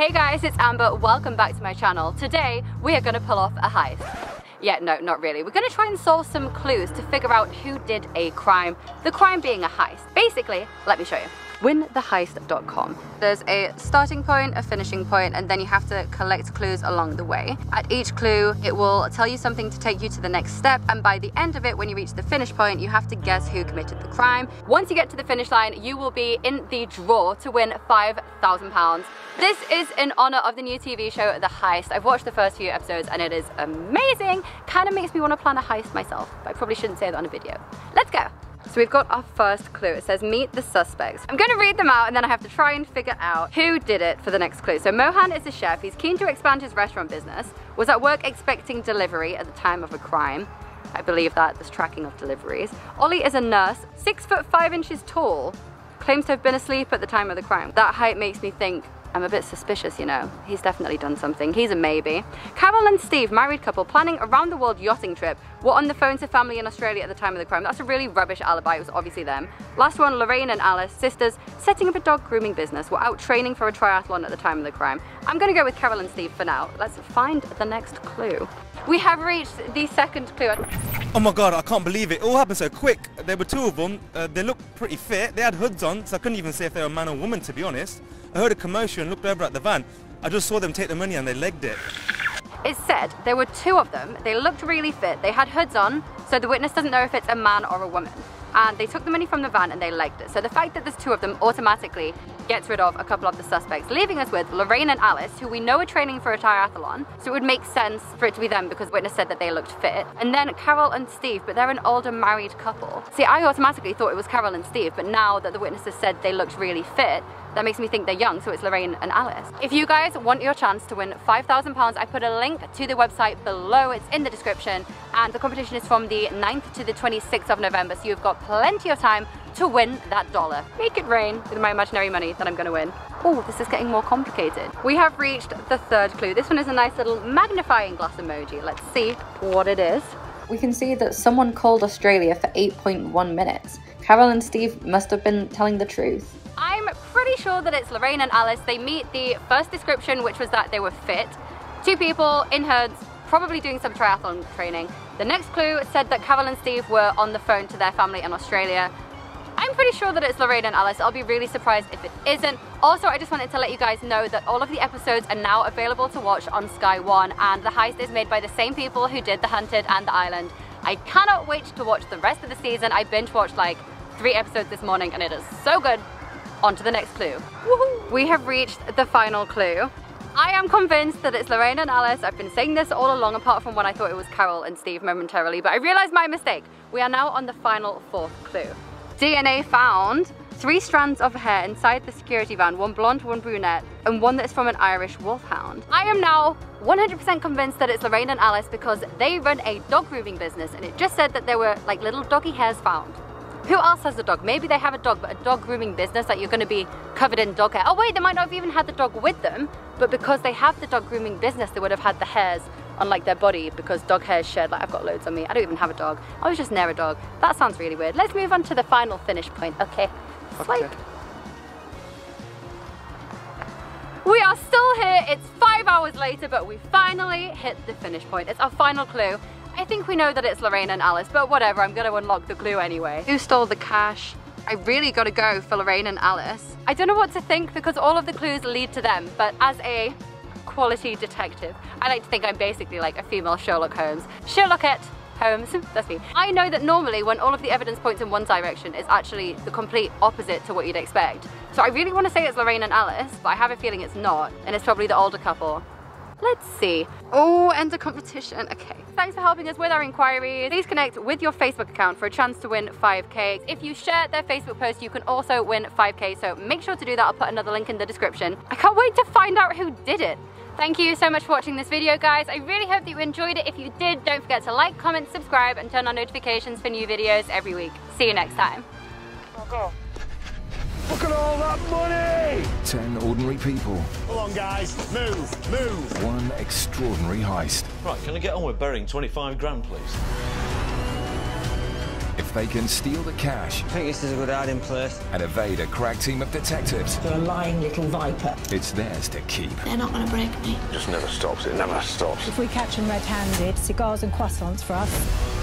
Hey guys, it's Amber. Welcome back to my channel. Today, we are going to pull off a heist. Yeah, no, not really. We're going to try and solve some clues to figure out who did a crime, the crime being a heist. Basically, let me show you. Wintheheist.com. There's a starting point, a finishing point, and then you have to collect clues along the way. At each clue, it will tell you something to take you to the next step, and by the end of it, when you reach the finish point, you have to guess who committed the crime. Once you get to the finish line, you will be in the draw to win £5,000. This is in honor of the new TV show, The Heist. I've watched the first few episodes and it is amazing. Kind of makes me want to plan a heist myself, but I probably shouldn't say that on a video. Let's go. So we've got our first clue. It says, meet the suspects. I'm gonna read them out and then I have to try and figure out who did it for the next clue. So Mohan is a chef. He's keen to expand his restaurant business. Was at work expecting delivery at the time of a crime. I believe that, there's tracking of deliveries. Ollie is a nurse, 6'5" tall. Claims to have been asleep at the time of the crime. That height makes me think I'm a bit suspicious, you know. He's definitely done something. He's a maybe. Carol and Steve, married couple, planning a round the world yachting trip, were on the phone to family in Australia at the time of the crime. That's a really rubbish alibi. It was obviously them. Last one, Lorraine and Alice, sisters, setting up a dog grooming business, were out training for a triathlon at the time of the crime. I'm gonna go with Carol and Steve for now. Let's find the next clue. We have reached the second clue. Oh my god, I can't believe it. It all happened so quick. There were two of them. They looked pretty fit. They had hoods on, so I couldn't even say if they were a man or woman, to be honest. I heard a commotion, looked over at the van. I just saw them take the money and they legged it. It said there were two of them. They looked really fit. They had hoods on, so the witness doesn't know if it's a man or a woman. And they took the money from the van and they legged it. So the fact that there's two of them automatically gets rid of a couple of the suspects, leaving us with Lorraine and Alice, who we know are training for a triathlon. So it would make sense for it to be them because the witness said that they looked fit. And then Carol and Steve, but they're an older married couple. See, I automatically thought it was Carol and Steve, but now that the witness has said they looked really fit, that makes me think they're young, so it's Lorraine and Alice. If you guys want your chance to win £5,000, I put a link to the website below. It's in the description, and the competition is from the 9th to the 26th of November, so you've got plenty of time to win that dollar. Make it rain with my imaginary money that I'm gonna win. Oh, this is getting more complicated. We have reached the third clue. This one is a nice little magnifying glass emoji. Let's see what it is. We can see that someone called Australia for 8.1 minutes. Carol and Steve must have been telling the truth. I'm pretty sure that it's Lorraine and Alice. They meet the first description, which was that they were fit. Two people in hoods, probably doing some triathlon training. The next clue said that Carol and Steve were on the phone to their family in Australia. I'm pretty sure that it's Lorraine and Alice. I'll be really surprised if it isn't. Also, I just wanted to let you guys know that all of the episodes are now available to watch on Sky One, and The Heist is made by the same people who did The Hunted and The Island. I cannot wait to watch the rest of the season. I binge watched like 3 episodes this morning and it is so good. On to the next clue. Woohoo! We have reached the final clue. I am convinced that it's Lorraine and Alice. I've been saying this all along, apart from when I thought it was Carol and Steve momentarily, but I realized my mistake. We are now on the final fourth clue. DNA found 3 strands of hair inside the security van, one blonde, one brunette, and one that is from an Irish wolfhound. I am now 100% convinced that it's Lorraine and Alice because they run a dog grooming business and it just said that there were like little doggy hairs found. Who else has a dog? Maybe they have a dog, but a dog grooming business that you're going to be covered in dog hair. Oh wait, they might not have even had the dog with them, but because they have the dog grooming business, they would have had the hairs on like their body because dog hair is shed. Like I've got loads on me. I don't even have a dog. I was just near a dog. That sounds really weird. Let's move on to the final finish point. Okay. Swipe. We are still here. It's 5 hours later, but we finally hit the finish point. It's our final clue. I think we know that it's Lorraine and Alice, but whatever, I'm gonna unlock the clue anyway. Who stole the cash? I really gotta go for Lorraine and Alice. I don't know what to think because all of the clues lead to them, but as a quality detective, I like to think I'm basically like a female Sherlock Holmes. Sherlockette Holmes, that's me. I know that normally when all of the evidence points in one direction, it's actually the complete opposite to what you'd expect. So I really wanna say it's Lorraine and Alice, but I have a feeling it's not, and it's probably the older couple. Let's see. Oh, enter competition. Okay. Thanks for helping us with our inquiries. Please connect with your Facebook account for a chance to win 5K. If you share their Facebook post, you can also win 5K, so make sure to do that. I'll put another link in the description. I can't wait to find out who did it. Thank you so much for watching this video, guys. I really hope that you enjoyed it. If you did, don't forget to like, comment, subscribe, and turn on notifications for new videos every week. See you next time. Go. Look at all that money! 10 ordinary people. Come on, guys. Move. One extraordinary heist. Right, can I get on with burying 25 grand, please? If if they can steal the cash I think this is a good hiding place. and evade a crack team of detectives. You're a lying little viper. It's theirs to keep. They're not going to break me. Just never stops. It never stops. If we catch them red-handed, cigars and croissants for us.